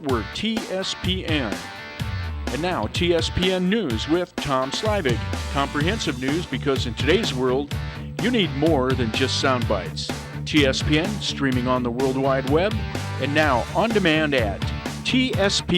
Network TSPN. And now TSPN News with Tom Slavik. Comprehensive news because in today's world, you need more than just sound bites. TSPN streaming on the World Wide Web and now on demand at tspntv.com.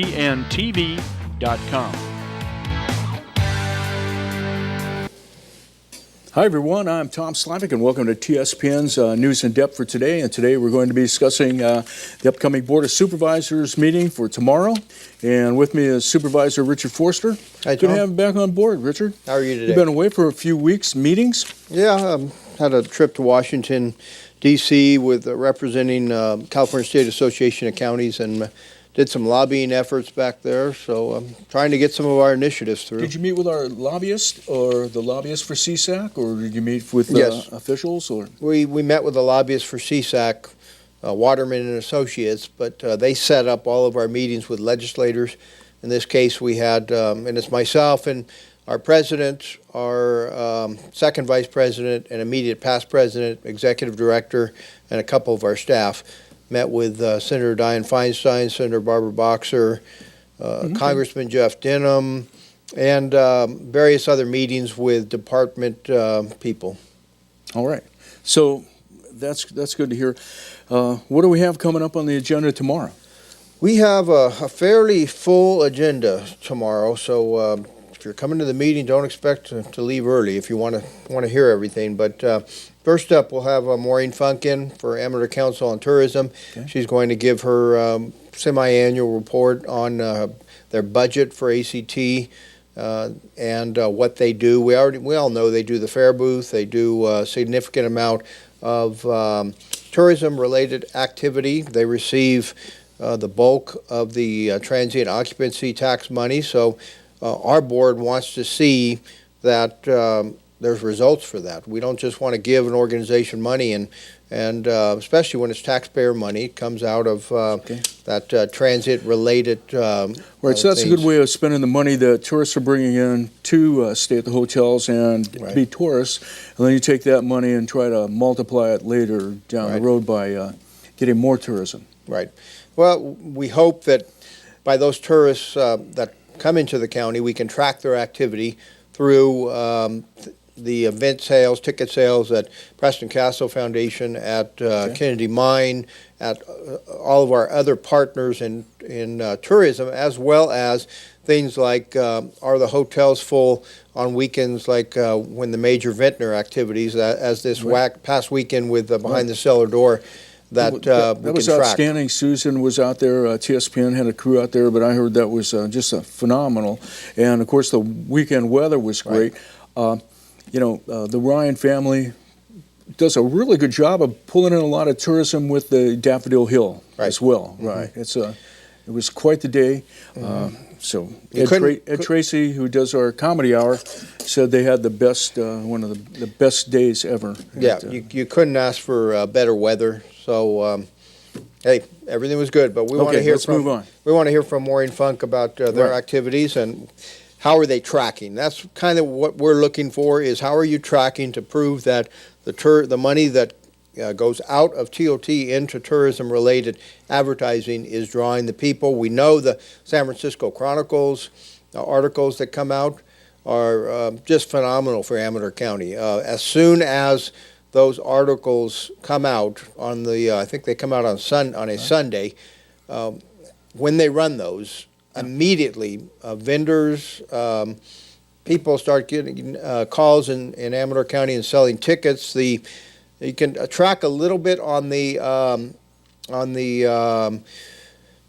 Hi everyone, I'm Tom Slavik and welcome to TSPN's News in Depth for today. And today we're going to be discussing the upcoming Board of Supervisors meeting for tomorrow. And with me is Supervisor Richard Forster. Hi, Good Tom. to have you back on board, Richard. How are you today? You've been away for a few weeks, meetings? Yeah, had a trip to Washington, D.C. with representing California State Association of Counties and did some lobbying efforts back there, so I'm trying to get some of our initiatives through. Did you meet with our lobbyist or the lobbyist for CSAC, or did you meet with Yes. officials? Or We met with the lobbyist for CSAC, Waterman and Associates, but they set up all of our meetings with legislators. In this case, we had, and it's myself and our president, our second vice president, and immediate past president, executive director, and a couple of our staff. Met with Senator Dianne Feinstein, Senator Barbara Boxer, Congressman Jeff Denham, and various other meetings with department people. all right, so that's good to hear. What do we have coming up on the agenda tomorrow? We have a fairly full agenda tomorrow, so if you're coming to the meeting, don't expect to leave early if you want to hear everything. But first up, we'll have Maureen Funk in for Amador Council on Tourism. Okay. She's going to give her semi-annual report on their budget for ACT and what they do. We all know they do the fair booth. They do a significant amount of tourism-related activity. They receive the bulk of the transient occupancy tax money. So our board wants to see that there's results for that. We don't just want to give an organization money, and especially when it's taxpayer money, it comes out of that transit-related Right, so that's a good way of spending the money that tourists are bringing in to stay at the hotels and be tourists, and then you take that money and try to multiply it later down the road by getting more tourism. Right. Well, we hope that by those tourists that come into the county, we can track their activity through the event sales, ticket sales at Preston Castle Foundation, at Kennedy Mine, at all of our other partners in tourism, as well as things like are the hotels full on weekends, like when the major vintner activities, as this past weekend with Behind the Cellar Door, that was outstanding. Susan was out there. TSPN had a crew out there, but I heard that was just phenomenal. And of course, the weekend weather was great. The Ryan family does a really good job of pulling in a lot of tourism with the Daffodil Hill as well. Right. It was quite the day. So Ed Tracy, who does our comedy hour, said they had the best, one of the best days ever. Yeah, you couldn't ask for better weather. So, hey, everything was good. But we want to hear move on. We want to hear from Maureen Funk about their activities and how are they tracking. That's kind of what we're looking for: is how are you tracking to prove that the money that goes out of TOT into tourism-related advertising is drawing the people. We know the San Francisco Chronicle's articles that come out are just phenomenal for Amador County. As soon as those articles come out on the, I think they come out on a Sunday, when they run those, immediately vendors, people start getting calls in Amador County and selling tickets. You can track a little bit on the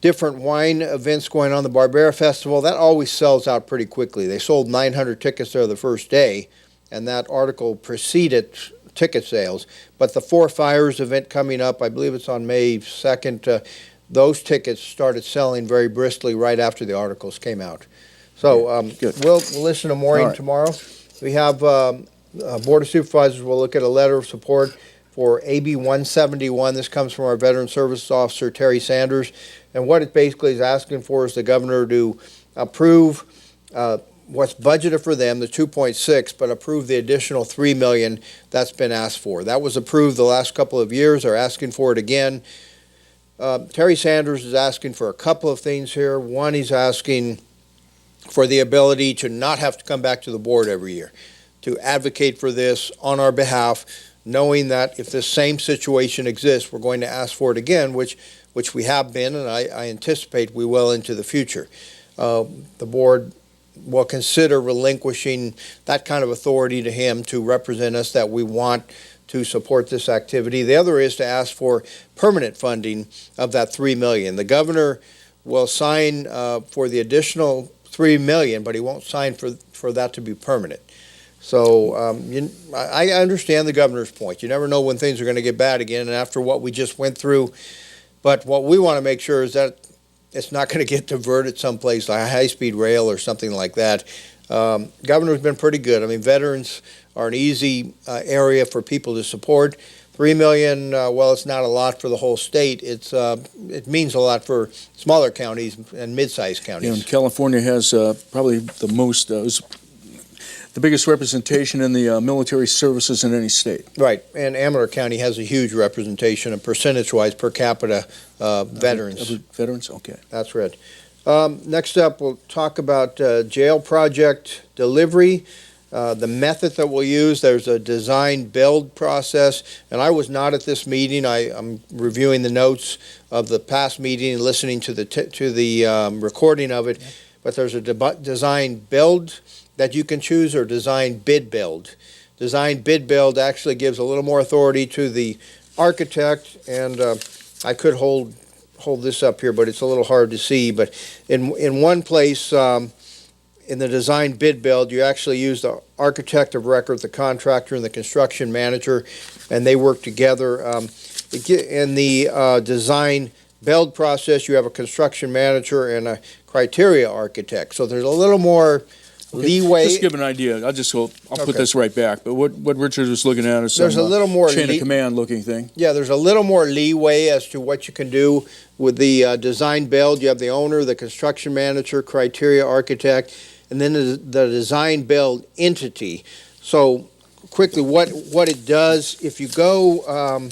different wine events going on, the Barbera Festival. That always sells out pretty quickly. They sold 900 tickets there the first day, and that article preceded ticket sales. But the Four Fires event coming up, I believe it's on May 2nd, those tickets started selling very briskly right after the articles came out. So we'll listen to Maureen tomorrow. We have Board of Supervisors will look at a letter of support for AB 171. This comes from our Veteran Services Officer, Terry Sanders. And what it basically is asking for is the governor to approve what's budgeted for them, the 2.6, but approve the additional $3 million that's been asked for. That was approved the last couple of years. They're asking for it again. Terry Sanders is asking for a couple of things here. One, he's asking for the ability to not have to come back to the board every year, to advocate for this on our behalf, knowing that if this same situation exists, we're going to ask for it again, which we have been, and I anticipate we will into the future. The board will consider relinquishing that kind of authority to him to represent us, that we want to support this activity. The other is to ask for permanent funding of that $3 million. The governor will sign for the additional $3 million, but he won't sign for that to be permanent. So I understand the governor's point. You never know when things are going to get bad again, and after what we just went through. But what we want to make sure is that it's not going to get diverted someplace like high-speed rail or something like that. Governor's been pretty good. I mean, veterans are an easy area for people to support. $3 million, well, it's not a lot for the whole state. It means a lot for smaller counties and mid-sized counties. Yeah, and California has probably the most, the biggest representation in the military services in any state. Right, and Amador County has a huge representation, and percentage-wise per capita veterans. Veterans, okay. That's right. Next up, we'll talk about jail project delivery. The method that we'll use, there's a design-build process, and I was not at this meeting. I'm reviewing the notes of the past meeting and listening to the recording of it, but there's a design-build that you can choose, or design-bid-build. Design-bid-build actually gives a little more authority to the architect, and I could hold this up here, but it's a little hard to see. But in one place, in the design bid build, you actually use the architect of record, the contractor, and the construction manager, and they work together. In the design build process, you have a construction manager and a criteria architect. So there's a little more leeway. Just to give an idea, I'll put this right back. But what Richard was looking at is some there's a little more chain of command looking thing. Yeah, there's a little more leeway as to what you can do with the design build. You have the owner, the construction manager, criteria architect, and then the design build entity. So quickly, what it does, if you go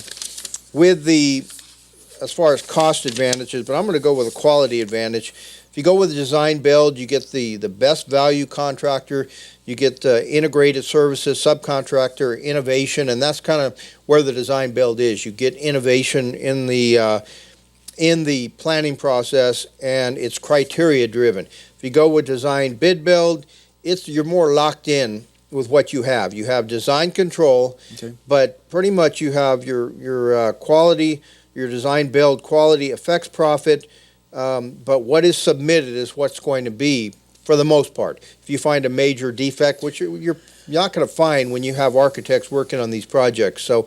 with as far as cost advantages, but I'm going to go with a quality advantage. If you go with the design build, you get the best value contractor, you get integrated services, subcontractor, innovation, and that's kind of where the design build is. You get innovation in the planning process, and it's criteria driven. If you go with design bid build, you're more locked in with what you have. You have design control, okay, but pretty much you have your quality, your design build quality affects profit, but what is submitted is what's going to be for the most part. If you find a major defect, which you're not going to find when you have architects working on these projects. So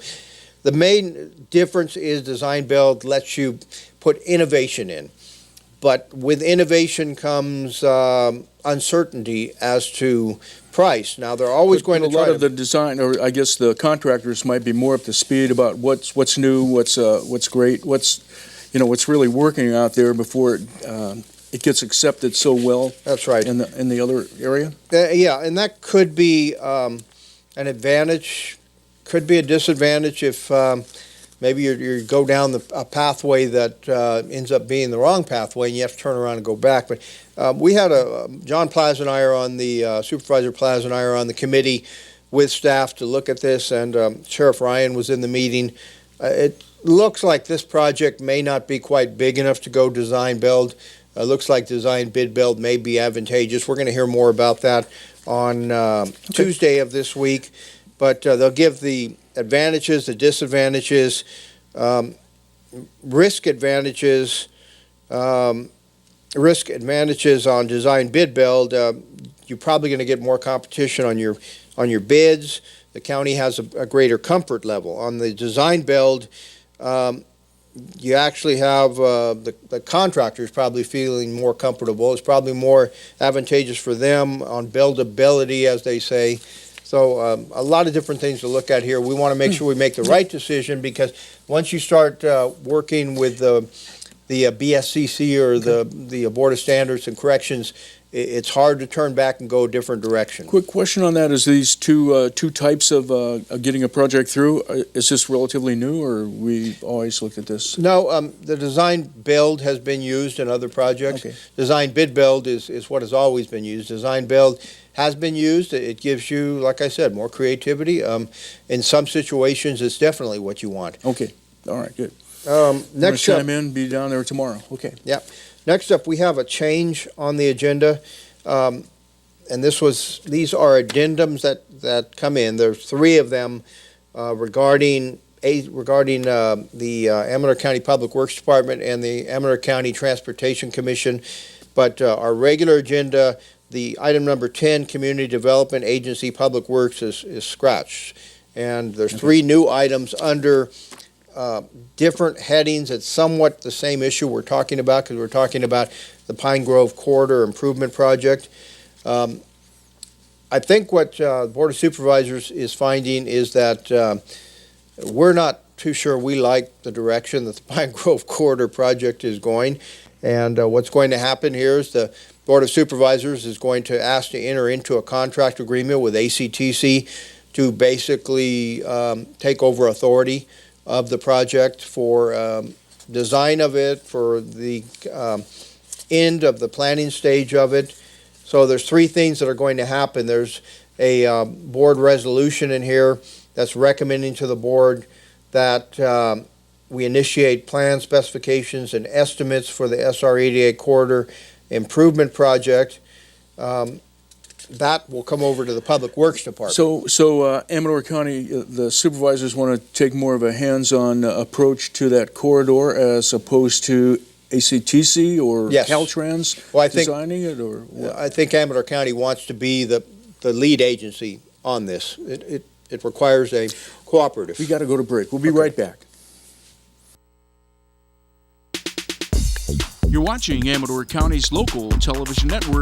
the main difference is design build lets you put innovation in. But with innovation comes uncertainty as to price. Now, they're always going to try a lot of the design, or I guess the contractors might be more up to speed about what's new, what's great, what's really working out there before it ggets accepted so well. That's right. In the other area. Yeah, and that could be an advantage, could be a disadvantage if maybe you go down a pathway that ends up being the wrong pathway, and you have to turn around and go back. But we had John Plaza and I are on the Supervisor Plaza and I are on the committee with staff to look at this, and Sheriff Ryan was in the meeting. It looks like this project may not be quite big enough to go design build. Looks like design bid build may be advantageous. We're going to hear more about that on Tuesday of this week. But they'll give the advantages, the disadvantages, risk advantages on design bid build. You're probably going to get more competition on your bids. The county has a greater comfort level. On the design build, you actually have the contractors probably feeling more comfortable. It's probably more advantageous for them on buildability, as they say. So a lot of different things to look at here. We want to make sure we make the right decision, because once you start working with the BSCC or the Board of Standards and Corrections, it's hard to turn back and go a different direction. Quick question on that: is these two types of getting a project through? Is this relatively new, or we always looked at this? No, the design build has been used in other projects. Okay. Design bid build is what has always been used. Design build has been used. It gives you, like I said, more creativity. In some situations, it's definitely what you want. Okay, all right, good. Next up, chime in, be down there tomorrow. Okay. Next up, we have a change on the agenda, and these are addendums that come in. There's 3 of them regarding the Amador County Public Works Department and the Amador County Transportation Commission. But our regular agenda, the item number 10, Community Development Agency Public Works, is scratched. And there's 3 new items under different headings. It's somewhat the same issue we're talking about, because we're talking about the Pine Grove Corridor Improvement Project. I think what the Board of Supervisors is finding is that we're not too sure we like the direction that the Pine Grove Corridor Project is going. And what's going to happen here is the Board of Supervisors is going to ask to enter into a contract agreement with ACTC to basically take over authority of the project for design of it, for the end of the planning stage of it. So there's 3 things that are going to happen. There's a board resolution in here that's recommending to the board that we initiate plan specifications and estimates for the SR 88 corridor improvement project. That will come over to the Public Works Department. So Amador County, the supervisors want to take more of a hands-on approach to that corridor as opposed to ACTC or Yes. Caltrans designing it, or what? I think Amador County wants to be the lead agency on this. It requires a cooperative. We got to go to break. We'll be right back. You're watching Amador County's local television network.